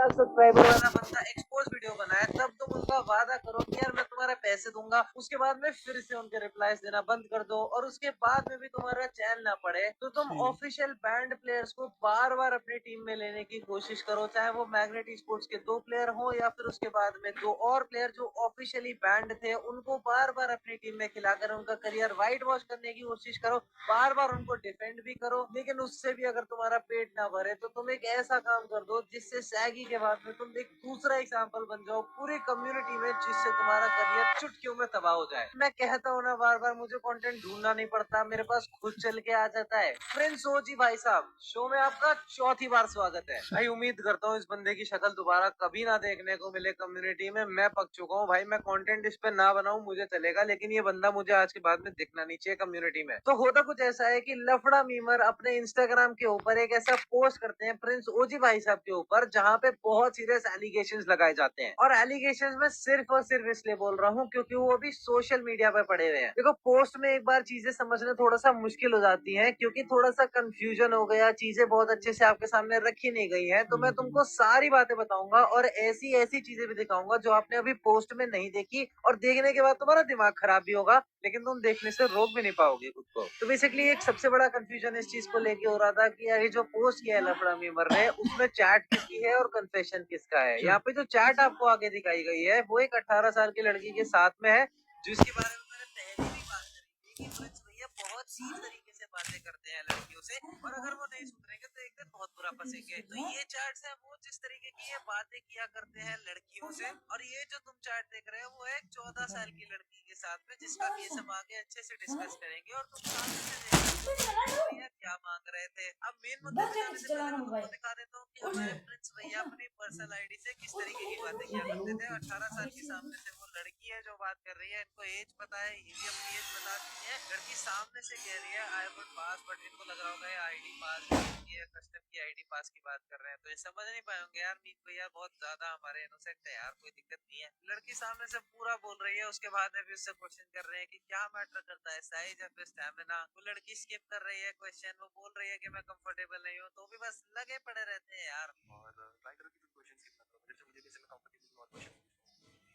Subscriber वाला बंदा expose video बनाए, तब तुम उनका वादा करो कि यार मैं तुम्हारे पैसे दूंगा, उसके बाद में फिर से उनके रिप्लाईज देना बंद कर दो और उसके बाद में भी तुम्हारा चैन ना पड़े, तो तुम ऑफिशियल बैंड प्लेयर्स को बार बार अपनी टीम में लेने की कोशिश करो, चाहे वो मैग्नेट स्पोर्ट्स के 2 प्लेयर हो या फिर उसके बाद में 2 और प्लेयर जो ऑफिशियली बैंड थे, उनको बार बार अपनी टीम में खिलाकर उनका करियर व्हाइट वॉश करने की कोशिश करो, बार बार उनको डिफेंड भी करो। लेकिन उससे भी अगर तुम्हारा पेट ना भरे तो तुम एक ऐसा काम कर दो जिससे सैगी के बाद में तुम एक दूसरा एग्जाम्पल बन जाओ पूरी कम्युनिटी में, जिससे तुम्हारा करियर चुटकियों में तबाह हो जाए। मैं कहता हूँ ना बार बार, मुझे कंटेंट ढूंढना नहीं पड़ता, मेरे पास खुद चल के आ जाता है। प्रिंस ओजी भाई साहब, शो में आपका चौथी बार स्वागत है भाई। उम्मीद करता हूँ इस बंदे की शक्ल दोबारा कभी ना देखने को मिले कम्युनिटी में। मैं पक चुका हूँ भाई, मैं कंटेंट इस पे ना बनाऊं मुझे चलेगा, लेकिन ये बंदा मुझे आज के बाद में दिखना नहीं चाहिए कम्युनिटी में। तो होता कुछ ऐसा है कि लफड़ा मीमर अपने इंस्टाग्राम के ऊपर एक ऐसा पोस्ट करते हैं प्रिंस ओजी भाई साहब के ऊपर, जहाँ पे बहुत सीरियस एलिगेशन लगाए जाते हैं। और एलिगेशन में सिर्फ और सिर्फ इसलिए बोल रहा हूँ क्योंकि वो अभी सोशल मीडिया पे पड़े हुए हैं। देखो, पोस्ट में एक बार चीजें समझना थोड़ा सा मुश्किल हो जाती है क्योंकि थोड़ा सा कंफ्यूजन हो गया, चीजें बहुत अच्छे से आपके सामने रखी नहीं गई है। तो मैं तुमको सारी बातें बताऊंगा और ऐसी ऐसी चीजें भी दिखाऊंगा जो आपने अभी पोस्ट में नहीं देखी, और देखने के बाद तुम्हारा दिमाग खराब भी होगा, लेकिन तुम देखने से रोक भी नहीं पाओगे खुद को। तो बेसिकली एक सबसे बड़ा कंफ्यूजन इस चीज को लेके हो रहा था कि यार ये जो पोस्ट किया है लफड़ा मीमर ने, उसमें चैट किसकी है और कन्फेशन किसका है। यहाँ पे जो चैट आपको आगे दिखाई गई है वो एक 18 साल की लड़की के साथ में है, जिसके बारे में मैंने पहले भी बात करी थी कि प्रिंस भैया बहुत सी तरीके से बातें करते हैं लड़कियों से, और अगर वो नहीं सुधरेंगे तो एक दिन बहुत बुरा फंसेंगे। तो ये चैट्स है वो जिस तरीके की ये बातें किया करते हैं लड़कियों से, और ये जो तुम चैट देख रहे हो वो है 14 साल की लड़की के साथ में, जिसका केस हम आगे अच्छे से डिस्कस करेंगे और तुम सामने से देख सकते हो भैया क्या मांग रहे थे। अब मेन मुद्दे पे जाने से पहले मैं तुमको दिखा देता हूँ कि हमारे प्रिंस भैया अपनी पर्सनल आईडी से किस तरीके की बातें किया करते थे। 18 साल की सामने से वो लड़की है जो बात कर रही है, इनको एज पता है, ये भी अपनी एज बता दी है। लड़की सामने से कह रही है आई वुड पास, बट इनको लग रहा होगा ये आईडी पास, ये कस्टम की आईडी पास की बात कर रहे हैं, तो ये समझ नहीं पाएंगे यार मीत भैया बहुत ज्यादा हमारे इनोसेंट है यार, कोई दिक्कत नहीं है। लड़की सामने से पूरा बोल रही है, उसके बाद में भी उससे क्वेश्चन कर रहे हैं कि क्या मैटर करता है साइज या फिर स्टैमिना। वो लड़की स्किप कर रही है क्वेश्चन, वो बोल रही है कि मैं कंफर्टेबल नहीं हूँ, तो भी बस लगे पड़े रहते हैं यार। और ट्राई करो कि तुम क्वेश्चन स्किप ना करो, मेरे से मुझे कैसे मैं कंफर्टेबल और क्वेश्चन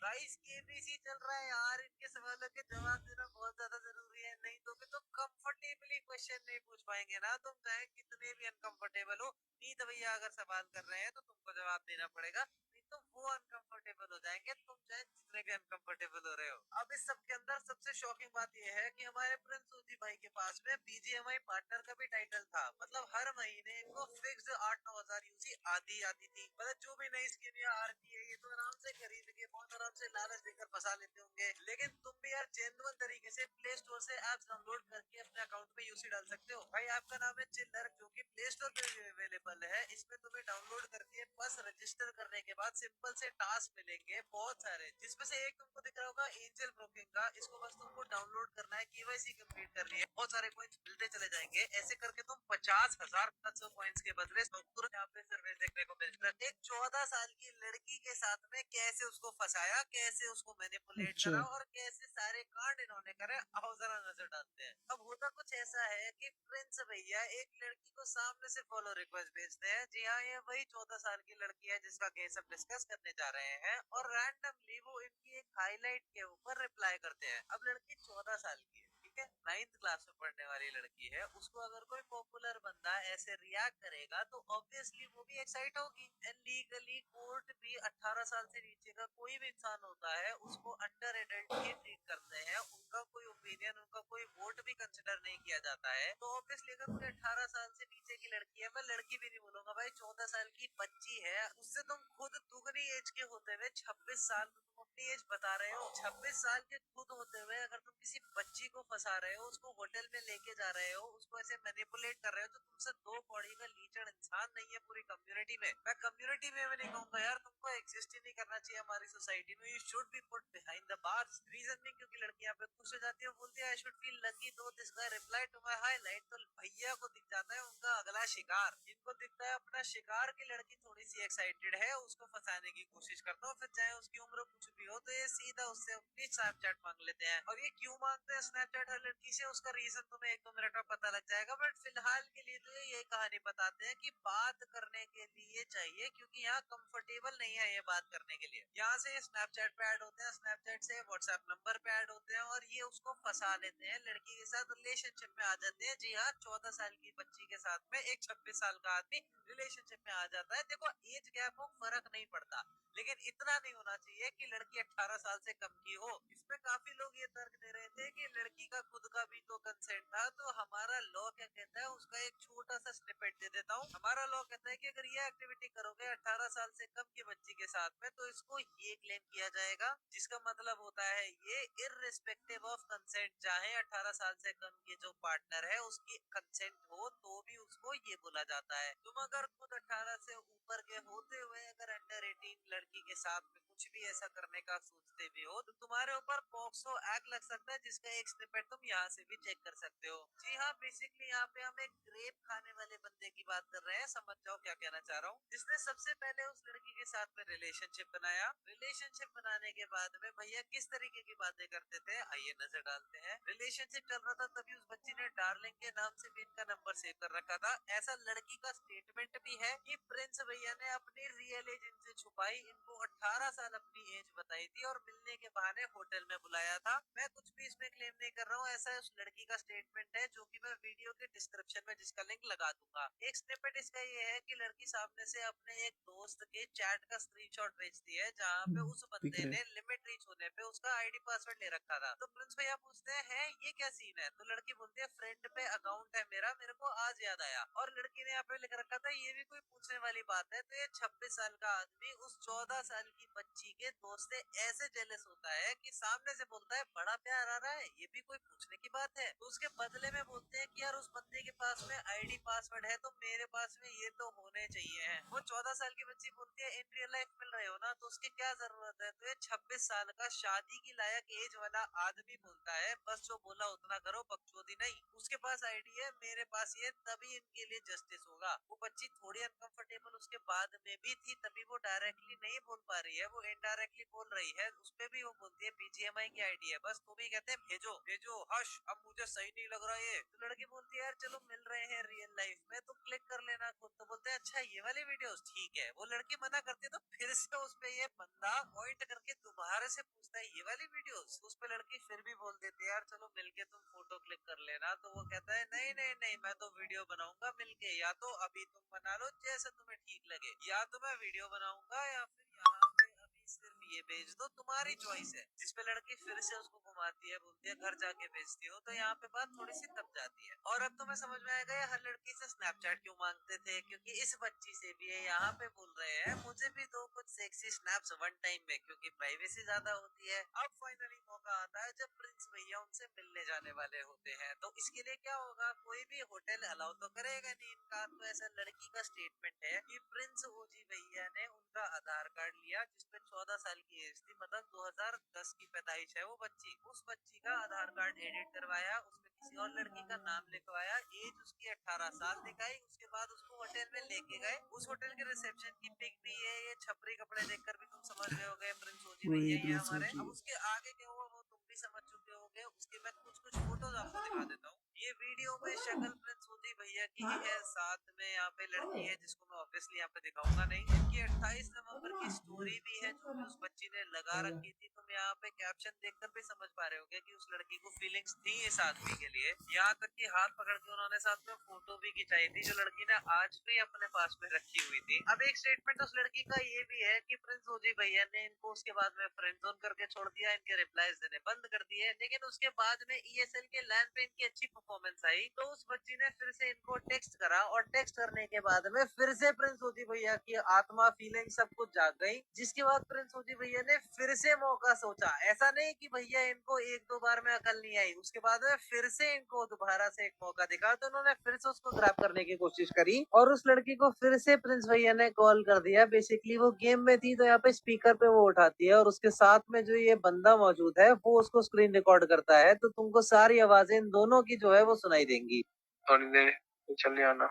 राइस केबीसी चल रहा है यार, इनके सवालों के जवाब देना बहुत ज्यादा जरूरी है, नहीं तो भी तो कंफर्टेबली क्वेश्चन नहीं पूछ पाएंगे ना तुम, चाहे कितने भी अनकंफर्टेबल हो। नीत भैया अगर सवाल कर रहे हैं तो तुमको जवाब देना पड़ेगा, नहीं तो वो अनकंफर्टेबल हो जाएंगे, तुम चाहे जितने भी अनकंफर्टेबल हो रहे हो। अब इस सब के अंदर सबसे शॉकिंग बात यह है कि हमारे प्रिंस ओजी भाई के पास में बीजीएमआई पार्टनर का भी टाइटल था, मतलब हर महीने इनको फिक्स 8-9 हजार यूसी आती आती थी। मतलब जो भी नई स्किन या आरती है ये तो आराम से खरीद के बहुत आराम से लालच देकर फंसा लेते होंगे, लेकिन तुम भी यार जेन्युइन तरीके से प्ले स्टोर से एप्स डाउनलोड करके अपने अकाउंट में यूसी डाल सकते हो। भाई आपका नाम है चिल्लर, जो कि प्ले स्टोर पे भी अवेलेबल है, इसमें तुम्हें डाउनलोड करके बस रजिस्टर करने के बाद सिंपल से टास्क मिलेंगे बहुत सारे, जिसमें से एक तुमको दिख रहा होगा एंजल ब्रोकिंग का, इसको बस तुमको डाउनलोड करना है, केवाईसी कंप्लीट करनी है, बहुत सारे कॉइंस मिलते चले जाएंगे। ऐसे करके तुम 50,700 कॉइंस के बदले तुरंत यहाँ पे सर्विस देखने को मिल जाता है। एक 14 साल की लड़की के साथ में कैसे उसको फंसाया, कैसे उसको मैनिपुलेट करा और कैसे सारे कांड इन्होंने करे, आओ जरा नजर डालते हैं। अब होता कुछ ऐसा है कि प्रिंस भैया एक लड़की को सामने से फॉलो रिक्वेस्ट भेजते हैं, जी हाँ ये वही 14 साल की लड़की है जिसका केस हम डिस्कस करने जा रहे हैं, और रैंडमली वो इनकी एक हाईलाइट के ऊपर रिप्लाई करते हैं। अब लड़की 14 साल की है, ठीक है, 9th क्लास में पढ़ने वाली लड़की है, उसको अगर कोई पॉपुलर बंदा ऐसे रिएक्ट करेगा तो ऑब्वियसली वो भी एक्साइट होगी। एंड लीगली कोर्ट भी 18 साल से नीचे का कोई भी इंसान होता है उसको अंडर एडल्ट ही ट्रीट करते हैं, उनका कोई ओपिनियन, उनका कोई वोट भी कंसिडर नहीं किया जाता है। तो ऑब्वियसली अगर कोई 18 साल से नीचे की लड़की है, मैं लड़की भी नहीं बोलूंगा भाई, 14 साल की बच्ची है, उससे तुम खुद दुगनी एज के होते हुए 26 साल में तुम अपनी एज बता रहे हो, 26 साल के खुद होते हुए अगर तुम किसी बच्ची को फंसा रहे हो, उसको होटल में लेके जा रहे हो, उसको ऐसे मैनिपुलेट कर रहे हो, तो तुमसे 2 कौड़ी का लीचड़ इंसान नहीं है पूरी कम्युनिटी में। मैं कम्युनिटी में भी नहीं कहूंगा यार, तुमको एग्जिस्ट ही नहीं करना चाहिए हमारी सोसाइटी में, you should be put behind the bars. Reason नहीं क्योंकि लड़की यहाँ पे खुश हो जाती है, बोलती है आई शुड फील लकी, तो this guy reply to my highlight, तो भैया को दिख जाता है उनका अगला शिकार, इनको दिखता है अपना शिकार की लड़की थोड़ी सी एक्साइटेड है, उसको फंसाने की कोशिश करता हूँ, फिर चाहे उसकी उम्र कुछ भी हो तो ये सीधा उससे अपनी स्नैपचैट मांग लेते हैं। और ये क्यों मांगते हैं स्नैपचैट हर लड़की से, उसका रीजन तुम्हें 1-2 मिनट में पता लग जाएगा, बट फिलहाल के लिए तो ये कहानी बताते हैं कि बात करने के लिए चाहिए, क्योंकि यहाँ कंफर्टेबल नहीं है ये बात करने के लिए। यहाँ से स्नैपचैट पे ऐड होते हैं, स्नैपचैट से व्हाट्सएप नंबर पे ऐड होते हैं और ये उसको फंसा लेते हैं, लड़की के साथ रिलेशनशिप में आ जाते हैं। जी हाँ, 14 साल की बच्ची के साथ में एक 26 साल का आदमी रिलेशनशिप में आ जाता है। देखो एज गैप हो फर्क नहीं पड़ता, लेकिन इतना नहीं होना चाहिए कि लड़की 18 साल से कम की हो। इसमें काफी लोग ये तर्क दे रहे थे कि लड़की का खुद का भी तो कंसेंट था, तो हमारा लॉ क्या कहता है उसका एक छोटा सा स्निपेट दे देता हूँ। हमारा लॉ कहता है कि अगर ये एक्टिविटी करोगे 18 साल से कम की बच्ची के साथ में, तो इसको ये क्लेम किया जाएगा, जिसका मतलब होता है ये इररिस्पेक्टिव ऑफ कंसेंट, चाहे 18 साल से कम के जो पार्टनर है उसकी कंसेंट हो तो भी उसको ये बोला जाता है। तुम अगर खुद 18 से ऊपर के होते हुए अगर अंडर 18 लड़की के साथ में कुछ भी ऐसा करने का सोचते भी हो, तो तुम्हारे ऊपर पॉक्सो एक्ट लग सकता है, जिसका एक स्निपेट तुम यहाँ से भी चेक कर सकते हो। जी हाँ, बेसिकली यहाँ पे हम एक ग्रेप खाने वाले बंदे की बात कर रहे हैं। समझ जाओ क्या कहना चाह रहा हूँ। जिसने सबसे पहले उस लड़की के साथ में रिलेशनशिप बनाया, रिलेशनशिप बनाने के बाद में भैया किस तरीके की बातें करते थे, आइए नजर डालते हैं। रिलेशनशिप चल रहा था तभी उस बच्ची ने डार्लिंग के नाम से भी इनका नंबर सेव कर रखा था। ऐसा लड़की का स्टेटमेंट भी है कि प्रिंस भैया ने अपनी रियल एज इनसे छुपाई, इनको 18 साल अपनी एज बताई थी और मिलने के बहाने होटल में बुलाया था। मैं कुछ भी इसमें क्लेम नहीं कर रहा हूँ, ऐसा उस लड़की का स्टेटमेंट है, जो कि मैं वीडियो के डिस्क्रिप्शन में जिसका लिंक लगा दूंगा। एक स्निपेट इसका ये है कि लड़की सामने से अपने एक दोस्त के चैट का स्क्रीनशॉट भेजती है, जहाँ पे उस बंदे ने लिमिट रीच होने पे उसका आईडी पासवर्ड ले रखा था। तो प्रिंस भैया पूछते हैं ये क्या सीन है, तो लड़की बोलती है फ्रेंड पे अकाउंट है मेरा, मेरे को आज याद आया। और लड़की ने यहाँ पे लिख रखा था ये भी कोई पूछने वाली बात है। तो ये 26 साल का आदमी उस 14 साल की बच्ची के दोस्त से ऐसे जेलस होता है कि सामने से बोलता है बड़ा प्यार आ रहा है, ये भी कोई पूछने की बात है। तो उसके बदले में बोलते हैं कि यार उस बंदे के पास में आईडी पासवर्ड है तो मेरे पास में ये तो होने चाहिए है। वो 14 साल की बच्ची बोलती है इन रियल लाइफ मिल रहे हो ना, तो उसकी क्या जरूरत है। तो ये 26 साल का शादी की लायक एज वाला आदमी बोलता है बस जो बोला उतना करो, बकचोदी नहीं। उसके पास आईडी है, मेरे पास ये, तभी इनके लिए जस्टिस होगा। वो बच्ची थोड़ी अनकंफर्टेबल उसके बाद में भी थी, तभी वो डायरेक्टली नहीं बोल पा रही है, वो इनडायरेक्टली बोल रही है। उसपे भी वो बोलती है बीजीएमआई की आईडी है, बस तो भी कहते हैं भेजो भेजो, हश अब मुझे सही नहीं लग रहा ये। तो लड़की बोलती है यार चलो मिल रहे हैं रियल लाइफ में तो क्लिक कर लेना खुद। तो बोलते हैं अच्छा ये वाली वीडियोस ठीक है। वो लड़की मना करती है तो फिर से उस पे ये बंदा पॉइंट करके दोबारा से पूछता है ये वाली वीडियोस। उस पे लड़की फिर भी बोल देती है यार चलो मिलके तुम फोटो क्लिक कर लेना। तो वो कहता है नहीं नहीं नहीं, मैं तो वीडियो बनाऊंगा मिलके, या तो अभी तुम बना लो जैसा तुम्हें ठीक लगे, या तो मैं वीडियो बनाऊंगा या फिर यहाँ पे अभी सिर्फ ये भेज दो, तुम्हारी चॉइस है। जिसपे लड़की फिर से उसको घुमाती है, बोलती है घर जाके भेजती हूँ। तो यहाँ पे बात थोड़ी सी दब जाती है। और अब तुम्हें समझ में आएगा हर लड़की से स्नैपचैट क्यों मांगते थे, क्योंकि इस बच्ची से भी है यहाँ पे बोल रहे हैं मुझे भी दो कुछ सेक्सी स्नैप्स वन टाइम में, क्योंकि प्राइवेसी ज्यादा होती है। अब फाइनली मौका आता है जब प्रिंस भैया उनसे मिलने जाने वाले होते हैं। तो इसके लिए क्या होगा, कोई भी होटल अलाउ तो करेगा नहीं इनका। तो ऐसा लड़की का स्टेटमेंट है कि प्रिंस ओजी भैया ने उनका आधार कार्ड लिया जिसपे 14 साल की एज थी, मतलब 2010 की पैदाइश है वो बच्ची। उस बच्ची का आधार कार्ड एडिट करवाया, उसमें किसी और लड़की का नाम लिखवाया, एज उसकी 18 साल दिखाई। उसके बाद उसको होटल में लेके गए। उस होटल के रिसेप्शन की पिक भी है, ये छपरी कपड़े देखकर भी तुम समझ गए होगे प्रिंस ओजी भैया ये हमारे। अब उसके आगे क्या हुआ वो तुम भी समझ चुके होगे। उसके मैं कुछ कुछ फोटोज आपको दिखा देता हूँ। ये वीडियो में शक्ल प्रिंस ओजी भैया की ही है, साथ में यहाँ पे लड़की है जिसको मैं ऑब्वियसली यहाँ पे दिखाऊंगा नहीं। इनकी 28 नवंबर की स्टोरी भी है जो कि उस बच्ची ने लगा रखी थी। तुम यहाँ पे कैप्शन देखकर भी समझ पा रहे होगे कि उस लड़की को फीलिंग्स थी इस आदमी के लिए। यहाँ तक कि हाथ पकड़ के उन्होंने साथ में फोटो भी खिंचाई थी, जो लड़की ने आज भी अपने पास में रखी हुई थी। अब एक स्टेटमेंट उस लड़की का ये भी है कि प्रिंस ओजी भैया ने इनको उसके बाद में फ्रेंड जोन करके छोड़ दिया, इनके रिप्लाईज देने बंद कर दिए। लेकिन उसके बाद में ईएसएल के लैन पे इनकी अच्छी परफॉर्मेंस आई, तो उस बच्ची ने फिर से इनको टेक्स्ट करा, और टेक्स्ट करने के बाद में फिर से प्रिंस ओजी भैया की आत्मा फीलिंग सब कुछ जाग गई। जिसके बाद प्रिंस ओजी भैया ने फिर से मौका सोचा। ऐसा नहीं कि भैया इनको 1-2 बार में अकल नहीं आई, उसके बाद में फिर से इनको दोबारा से एक मौका दिखा, तो उन्होंने फिर से उसको ग्रैब करने की कोशिश करी और उस लड़की को फिर से प्रिंस भैया ने कॉल कर दिया। बेसिकली वो गेम में थी तो यहाँ पे स्पीकर पे वो उठाती है, और उसके साथ में जो ये बंदा मौजूद है वो उसको स्क्रीन रिकॉर्ड करता है, तो तुमको सारी आवाजें इन दोनों की जो है वो सुनाई देंगी। थोड़ी देर चले आना।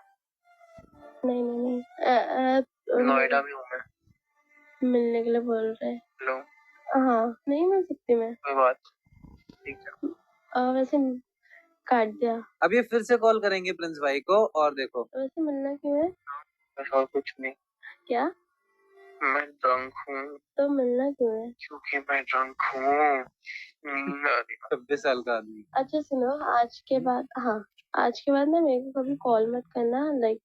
नहीं नहीं नहीं, नोएडा में हूँ मैं। मिलने के लिए बोल रहे हैं। हेलो, हाँ, नहीं मिल सकती मैं। कोई बात, ठीक है। वैसे काट दिया। अब ये फिर से कॉल करेंगे प्रिंस भाई को और देखो। वैसे मिलना क्यों है? बस और कुछ नहीं, क्या? मैं ड्रंक हूँ। तो मिलना क्यों है? क्योंकि मैं ड्रंक हूँ। 26 साल का आदमी। अच्छा सुनो, आज के बाद, हाँ, आज के बाद ना मेरे को कभी कॉल मत करना, लाइक।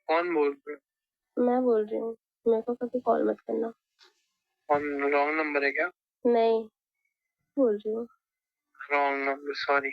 कौन बोल रहे हो? मैं बोल रही हूँ, मेरे को कभी कॉल मत करना। कौन, रॉन्ग नंबर है क्या? नहीं, बोल रही हूँ। Wrong number, sorry.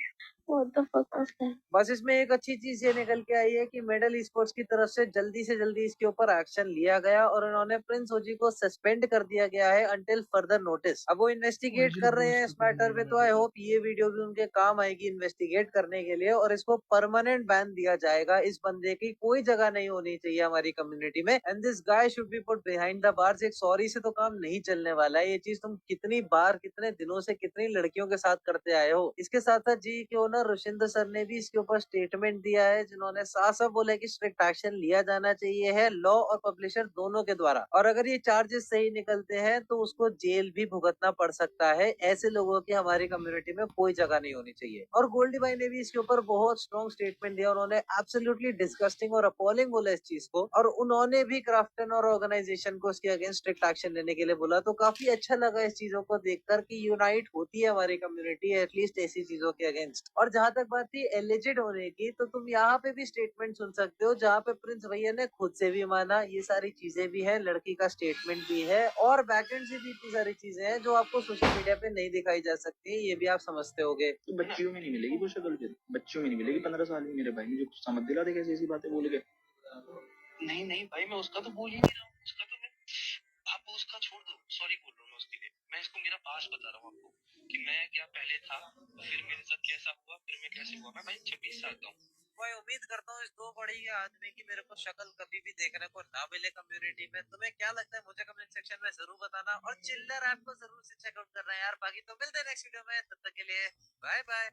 What the fuck was that? बस इसमें एक अच्छी चीज ये निकल के आई है कि मेडल स्पोर्ट्स की तरफ से जल्दी इसके ऊपर एक्शन लिया गया और उन्होंने प्रिंस ओजी को सस्पेंड कर दिया गया है अंटिल फर्दर नोटिस। अब वो इन्वेस्टिगेट कर रहे हैं इस मैटर में, तो आई होप ये वीडियो भी उनके काम आएगी इन्वेस्टिगेट करने के लिए और इसको परमानेंट बैन दिया जाएगा। इस बंदे की कोई जगह नहीं होनी चाहिए हमारी कम्युनिटी में and this guy should be put behind the bars. एक सॉरी से तो काम नहीं चलने वाला है। ये चीज तुम कितनी बार, कितने दिनों से, कितनी लड़कियों के साथ करते आए हो। इसके साथ साथ जी के ओनर रुशिंदर सर ने भी इसके ऊपर स्टेटमेंट दिया है, जिन्होंने साफ साफ बोला कि स्ट्रिक्ट एक्शन लिया जाना चाहिए है लॉ और पब्लिशर दोनों के द्वारा, और अगर ये चार्जेस सही निकलते हैं तो उसको जेल भी भुगतना पड़ सकता है। ऐसे लोगों की हमारी कम्युनिटी में कोई जगह नहीं होनी चाहिए। और गोल्डी भाई ने भी इसके ऊपर बहुत स्ट्रॉन्ग स्टेटमेंट दिया। उन्होंने एब्सोल्युटली डिस्गस्टिंग और अपॉलिंग बोला इस चीज को, और उन्होंने भी क्राफ्टन और ऑर्गेनाइजेशन को इसके अगेंस्ट स्ट्रिक्ट एक्शन लेने के लिए बोला। तो काफी अच्छा लगा इस चीजों को देखकर कि यूनाइट होती है हमारी कम्युनिटी एटलीस्ट ऐसी चीजों के अगेंस्ट। और जहां तक बात थी एलिजिड होने की, तो तुम यहाँ पे भी स्टेटमेंट सुन सकते हो जहाँ पे प्रिंस भैया ने खुद से भी माना। ये सारी चीजें भी है, लड़की का स्टेटमेंट भी है और बैकएंड से भी इतनी सारी चीजें हैं जो आपको सोशल मीडिया पे नहीं दिखाई जा सकती। ये भी आप समझते होगे। तो बच्चियों में नहीं मिलेगी वो शक्ल, फिर बच्चियों में नहीं मिलेगी 15 साल की। मेरे भाई मुझे गुस्सा मत दिला दे कैसी ऐसी बातें बोल के। नहीं नहीं भाई, मैं उसका तो बोल ही नहीं रहा हूँ। उसका तो मैं, आप उसका छोड़ दो, सॉरी बोल रहा हूँ मैं उसके लिए। मैं इसको मेरा पास बता रहा हूँ आपको कि मैं क्या पहले था, फिर मेरे साथ कैसा हुआ, फिर मैं कैसे हुआ। मैं भाई 26 साल का हूँ। मैं उम्मीद करता हूँ इस दो बड़ी आदमी की मेरे को शक्ल कभी भी देखने को ना मिले कम्युनिटी में। तुम्हें क्या लगता है मुझे कमेंट सेक्शन में जरूर बताना, और चिल्लर ऐप को जरूर से चेकआउट करना यार। बाकी तो मिलते हैं नेक्स्ट वीडियो में, तब तक के लिए बाय बाय।